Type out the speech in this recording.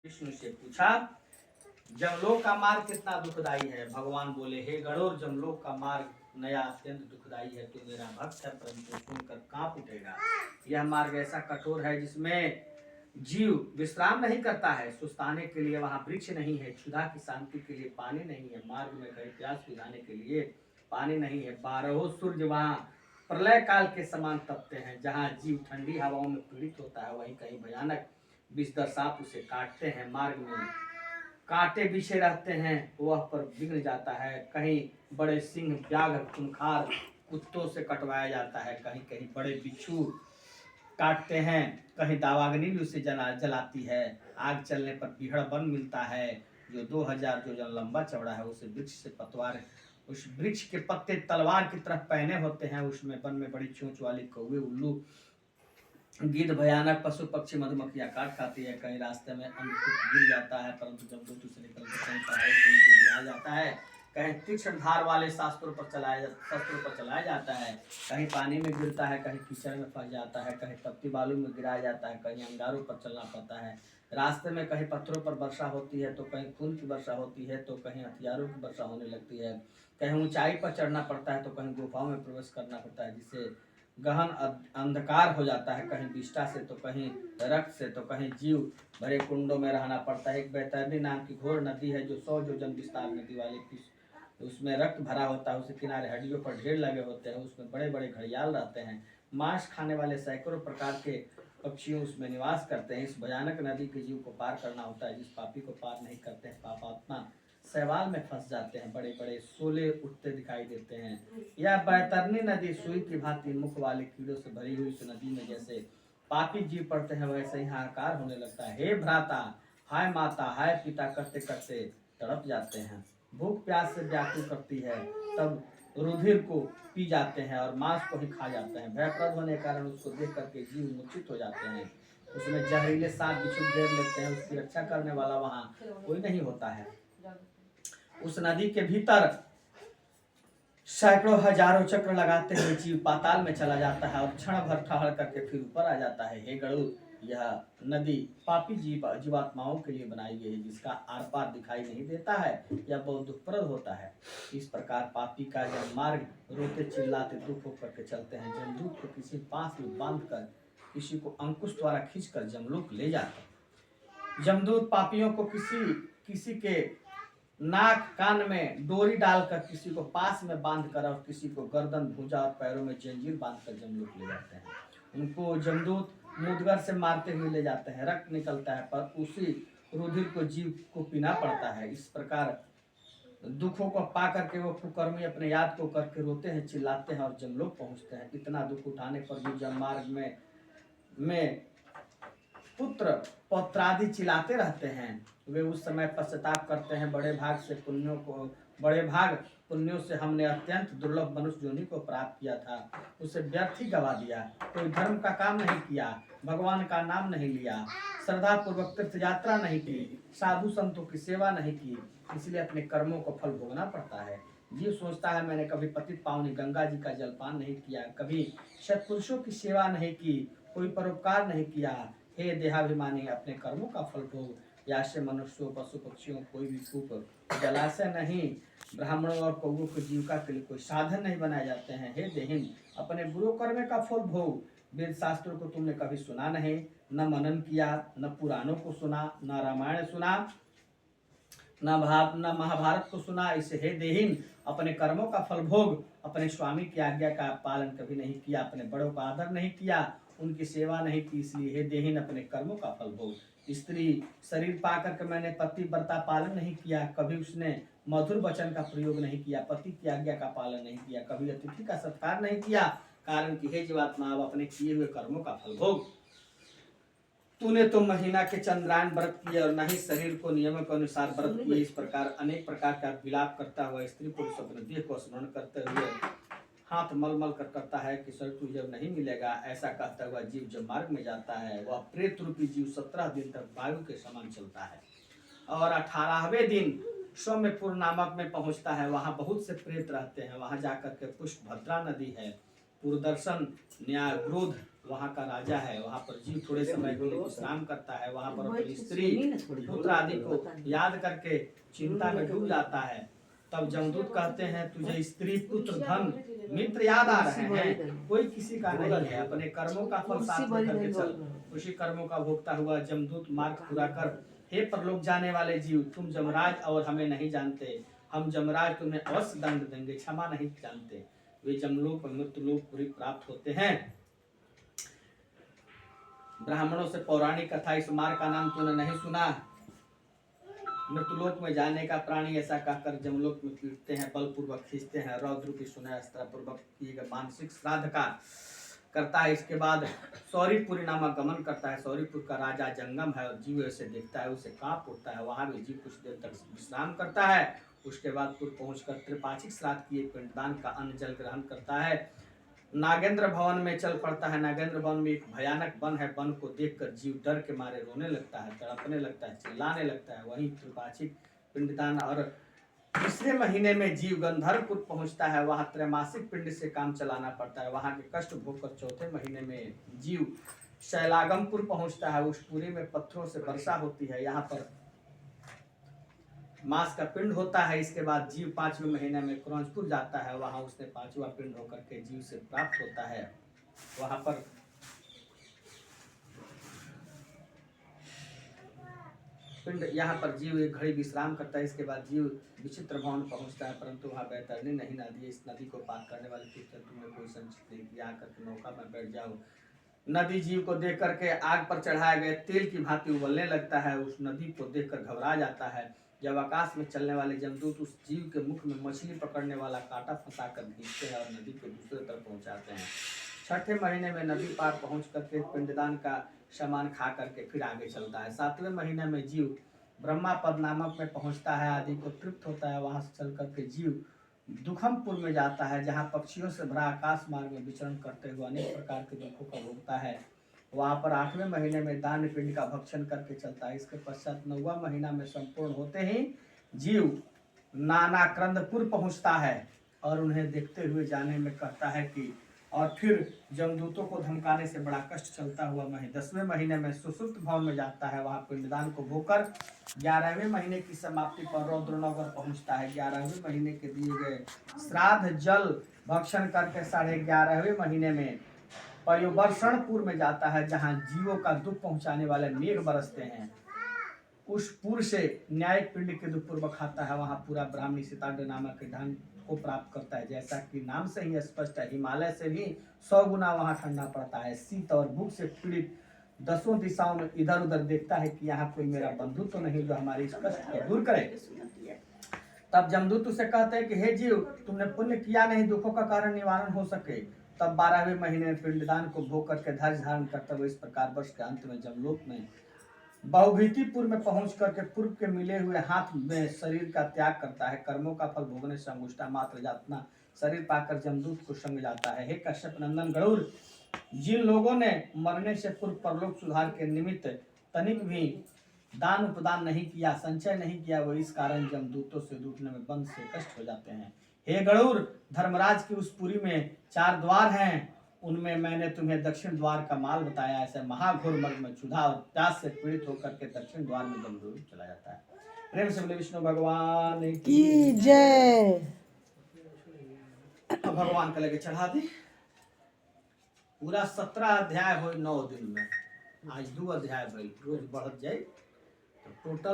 विष्णु से पूछा, जमलोक का मार्ग कितना दुखदाई है। भगवान बोले, हे गरुड़, जमलोक का मार्ग नया अत्यंत दुखदाई है। तू मेरा भक्त है, परंतु सुनकर कांप उठेगा। यह मार्ग ऐसा कठोर है जिसमें जीव विश्राम नहीं करता है। सुस्ताने के लिए वहाँ वृक्ष नहीं है, क्षुधा की शांति के लिए पानी नहीं है, मार्ग में कहीं प्यास बुझाने के लिए पानी नहीं है। 12 सूर्य वहाँ प्रलय काल के समान तपते हैं। जहाँ जीव ठंडी हवाओं में पीड़ित होता है, वहीं कहीं भयानक विषधर सांप उसे काटते हैं। मार्ग में कांटे बिछे रहते हैं, वह पर बिगड़ जाता है। कहीं बड़े सिंह, व्याघ्र, खूंखार कुत्तों से कटवाया जाता है। कहीं कहीं बड़े बिच्छू काटते हैं, कहीं दावाग्नि भी उसे जलाती है। आग चलने पर पीहड़ वन मिलता है, जो 2000 योजन लंबा चौड़ा है। उसे वृक्ष से पतवार, उस वृक्ष के पत्ते तलवार की तरह पहने होते हैं। उसमें वन में बड़ी चोंच वाली कौवे, उल्लू, गिद्ध, भयानक पशु पक्षी, मधुमक्खियां काट खाती है। कहीं रास्ते में अंधकूप गिर जाता है, परंतु जब दूत उसे निकल कहीं पहाड़ों के नीचे गिराया जाता है। कहीं तीक्ष्ण धार वाले शस्त्रों पर चलाया जाता है। कहीं पानी में गिरता है, कहीं कीचड़ में फंस जाता है, कहीं तपती बालू में गिराया जाता है, कहीं अंगारों पर चलना पड़ता है। रास्ते में कहीं पत्थरों पर वर्षा होती है, तो कहीं खून की वर्षा होती है, तो कहीं हथियारों की वर्षा होने लगती है। कहीं ऊंचाई पर चढ़ना पड़ता है, तो कहीं गुफाओं में प्रवेश करना पड़ता है, जिससे गहन अंधकार हो जाता है। कहीं विष्ठा से, तो कहीं रक्त से, तो कहीं जीव भरे कुंडों में रहना पड़ता है। एक बैतरनी नाम की घोर नदी है, जो 100 योजन विस्तार नदी वाली, उसमें रक्त भरा होता है। उसके किनारे हड्डियों पर ढेर लगे होते हैं। उसमें बड़े बड़े घड़ियाल रहते हैं। मांस खाने वाले सैकड़ों प्रकार के पक्षियों उसमें निवास करते हैं। इस भयानक नदी के जीव को पार करना होता है। जिस पापी को पार नहीं करते हैं, पापात्मा सवाल में फंस जाते हैं। बड़े बड़े शोले उठते दिखाई देते हैं। यह बैतरनी नदी सुई की भांति मुख वाले कीड़ों से भरी हुई इस नदी में जैसे पापी जीव पड़ते हैं, वैसे ही हाहाकार होने लगता है। हे भ्राता, हाय माता, हाय पिता करते करते तड़प जाते हैं। भूख प्यास से व्याकुल करती है, तब रुधिर को पी जाते हैं और मांस को ही खा जाते हैं। भयप्रद होने के कारण उसको देख करके जीव मूर्छित हो जाते हैं। उसमें जहरीले सांप बिच्छू घेर लेते हैं। उसकी रक्षा करने वाला वहाँ कोई नहीं होता है। उस नदी के भीतर सैकड़ों हजारों चक्र लगाते हुए जीव पाताल में चला जाता है और क्षण भर ठहर करके फिर ऊपर आ जाता है। हे गरुड़, यह नदी पापी जीवात्माओं के लिए बनाई गई है, जिसका आर पार दिखाई नहीं देता है। यह बहुत दुखप्रद होता है। इस प्रकार पापी का यह मार्ग रोते चिल्लाते दुख होकर के चलते हैं। जमदूत को किसी पास में बांध कर, किसी को अंकुश द्वारा खींचकर जमलोक ले जाते हैं। जमदूत पापियों को किसी के नाक कान में डोरी डालकर, किसी को पास में बांध कर और किसी को गर्दन, भुजा और पैरों में जंजीर बांधकर जमलोक ले जाते हैं। उनको जमदूत मुदगर से मारते हुए ले जाते हैं। रक्त निकलता है, पर उसी रुधिर को जीव को पीना पड़ता है। इस प्रकार दुखों को पा करके वो कुकर्मी अपने याद को करके रोते हैं, चिल्लाते हैं और जमलोक पहुंचते हैं। इतना दुख उठाने पर भी जब मार्ग में पुत्र पौत्रादि चिल्लाते रहते हैं, वे उस समय पश्चाताप करते हैं। बड़े भाग पुण्यों से हमने अत्यंत दुर्लभ मनुष्य योनि को प्राप्त किया था, उसे व्यर्थ ही गवा दिया। कोई धर्म का काम नहीं किया, भगवान का नाम नहीं लिया, श्रद्धा पूर्वक तीर्थ यात्रा नहीं की, साधु संतों की सेवा नहीं की, इसलिए अपने कर्मों को फल भोगना पड़ता है। जीव सोचता है, मैंने कभी पतित पावनी गंगा जी का जलपान नहीं किया, कभी सत्पुरुषों की सेवा नहीं की, कोई परोपकार नहीं किया। हे देहाभिमानी, अपने कर्मों का फल भोग। यासे मनुष्यों, पशु पक्षियों, कोई भी कूप, जलाशय नहीं, ब्राह्मणों और कौओं की जीविका के लिए कोई साधन नहीं बनाए जाते हैं। हे देहीन, अपने बुरे कर्म का फल भोग। वेद शास्त्रों को तुमने कभी सुना नहीं, न मनन किया, न पुराणों को सुना, न रामायण सुना, न महाभारत को सुना। इसे हे देहीन, अपने कर्मों का फल भोग। अपने स्वामी की आज्ञा का पालन कभी नहीं किया, अपने बड़ों का आदर नहीं किया, उनकी सेवा नहीं की, इसलिए हे देहीन, अपने कर्मों का फल भोग। स्त्री शरीर पाकर के मैंने पति व्रता पालन नहीं किया, कभी उसने मधुर वचन का प्रयोग नहीं किया, पति की आज्ञा का पालन नहीं किया, कभी अतिथि का सत्कार नहीं किया, कारण कि हे जीवात्मा, अब अपने किए हुए कर्मों का फल भोग। तूने तो महीना के चंद्रायन व्रत किए और न ही शरीर को नियमों के अनुसार व्रत किए। इस प्रकार अनेक प्रकार का विलाप करता हुआ स्त्री पुरुष अपने देह को स्मरण करते हुए हाथ मल मल कर करता है कि सर तू जब नहीं मिलेगा, ऐसा कहता हुआ जीव जब मार्ग में जाता है, वह प्रेत रूपी जीव 17 दिन तक वायु के समान चलता है और 18वें दिन सौम्यपुर नामक में पहुंचता है। वहां बहुत से प्रेत रहते हैं। वहां जाकर के पुष्पभद्रा नदी है, पुरदर्शन, न्याय, क्रोध, वहाँ का राजा है, वहाँ पर जीव थोड़े समय के लिए विश्राम करता है, वहाँ पर अपनी स्त्री पुत्र आदि को याद करके चिंता में डूब जाता है। तब जमदूत कहते हैं तुझे स्त्री पुत्र धन मित्र याद आ रहे हैं, कोई किसी का नहीं है, अपने कर्मों का फल साथ लेकर के चल। उसी कर्मों का भोगता हुआ जमदूत मार्ग पूरा कर। हे परलोक जाने वाले जीव, तुम जमराज और हमें नहीं जानते, हम जमराज तुम्हें अवश्य दंड देंगे, क्षमा नहीं जानते। वे जमलोक और मृत्युलोक पूरी प्राप्त होते हैं। ब्राह्मणों से पौराणिक कथा, इस मार्ग का नाम तूने नहीं सुना। मृत्युलोक में जाने का प्राणी ऐसा कहकर जमलोक में पीटते हैं, बलपूर्वक खींचते हैं, रौद्र की सुना अस्त्र पूर्वक किए गए मानसिक श्राद्ध का करता है। इसके बाद सौरीपुरी नामक गमन करता है। सौरीपुर का राजा जंगम है और जीव उसे देखता है, उसे कांप उठता है। वहां भी जीव कुछ देर तक विश्राम करता है। उसके बाद पुर पहुंचकर त्रिपाचिक श्राद्ध किए पिंडदान का अन्न जल ग्रहण करता है। नागेंद्र भवन में चल पड़ता है। नागेंद्र भवन में एक भयानक वन है। वन को देखकर जीव डर के मारे रोने लगता है, तड़पने लगता है, चिल्लाने लगता है। वहीं त्रिपाचिक पिंडदान और तीसरे महीने में जीव गंधर्वपुर पहुंचता है। वहां त्रैमासिक पिंड से काम चलाना पड़ता है। वहां के कष्ट भोगकर चौथे महीने में जीव शैलागमपुर पहुंचता है। उस पुरी में पत्थरों से वर्षा होती है। यहाँ पर मांस का पिंड होता है। इसके बाद जीव पांचवें महीने में क्रौंजपुर जाता है। वहां उसने पांचवा पिंड होकर के जीव से प्राप्त होता है। वहां पर पिंड, यहाँ पर जीव एक घड़ी विश्राम करता है। इसके बाद जीव विचित्र भवन पहुंचता है, परंतु वहाँ बैतरणी नहीं नदी है। इस नदी को पार करने वाले तीर्थ तुम्हें कोई संचित नहीं किया, आकर के नौका में बैठ जाओ। नदी जीव को देख करके आग पर चढ़ाए गए तेल की भांति उबलने लगता है। उस नदी को देखकर घबरा जाता है। जब आकाश में चलने वाले जमदूत उस जीव के मुख में मछली पकड़ने वाला कांटा फंसा कर खींचते हैं और नदी के दूसरे तरफ पहुंचाते हैं। छठे महीने में नदी पार पहुंच करके पिंडदान का सामान खा करके फिर आगे चलता है। सातवें महीने में जीव ब्रह्मा पद नामक में पहुंचता है, आदि को तृप्त होता है। वहां से चल करके जीव दुखमपुर में जाता है, जहां पक्षियों से भरा आकाश मार्ग में विचरण करते हुए अनेक प्रकार के दुखों का भोगता है। वहां पर आठवें महीने में दान पिंड का भक्षण करके चलता है। इसके पश्चात नौवां महीना में संपूर्ण होते ही जीव नानाक्रंदपुर पहुंचता है और उन्हें देखते हुए जाने में कहता है कि और फिर जमदूतों को धमकाने से बड़ा कष्ट चलता हुआ 10वें महीने में सुसुप्त भवन में जाता है। वहां पिंडदान को भोकर 11वें महीने की समाप्ति पर रौद्रनगर पहुंचता है। 11वें महीने के दिए गए श्राद्ध जल भक्षण करके 11.5वें महीने में पयोवर्षणपुर में जाता है, जहां जीवों का दुख पहुंचाने वाले मेघ बरसते हैं। उस पुर से न्यायिक पिंड के दुख पूर्वक खाता है। वहां पूरा ब्राह्मणी सीतांड नामक धन को प्राप्त करता है। जैसा कि नाम से ही स्पष्ट है, हिमालय से भी 100 गुना वहां ठंडा पड़ता है। शीत और भूख से पीड़ित दसों दिशाओं में इधर उधर देखता है कि यहाँ कोई मेरा बंधु तो नहीं जो हमारी इस कष्ट को दूर करे। तब जमदूत उसे कहते हैं कि हे जीव, तुमने पुण्य किया नहीं, दुखों का कारण निवारण हो सके। तब 12वें महीने में पिंडदान को भोग करके धैर्य धारण करते हुए इस प्रकार वर्ष के अंत में जमलोक में बहुभीतिपुर में पहुंच करके पूर्व के मिले हुए हाथ में शरीर का त्याग करता है। कर्मों का फल भोगने से अंगुष्ठा मात्र जातना शरीर पाकर जमदूत को संग जाता है। हे कश्यप नंदन गरुड़, जिन लोगों ने मरने से पूर्व परलोक सुधार के निमित्त तनिक भी दान उपदान नहीं किया, संचय नहीं किया, वो इस कारण जमदूतों से दूटने में बंद से कष्ट हो जाते हैं। हे गरुड़, धर्मराज की उस पुरी में 4 द्वार हैं, उनमें मैंने तुम्हें दक्षिण द्वार का माल बताया। ऐसे महाघोर मर्ग में क्षुधा और प्यास से पीड़ित होकर के दक्षिण द्वार में जमदूत चला जाता है। प्रेम से बोले विष्णु भगवान की जय। भगवान का लगे चढ़ा दी। पूरा 17 अध्याय हो 9 दिन में, आज 2 अध्याय भइल, रोज बढ़त जाए तो टोटल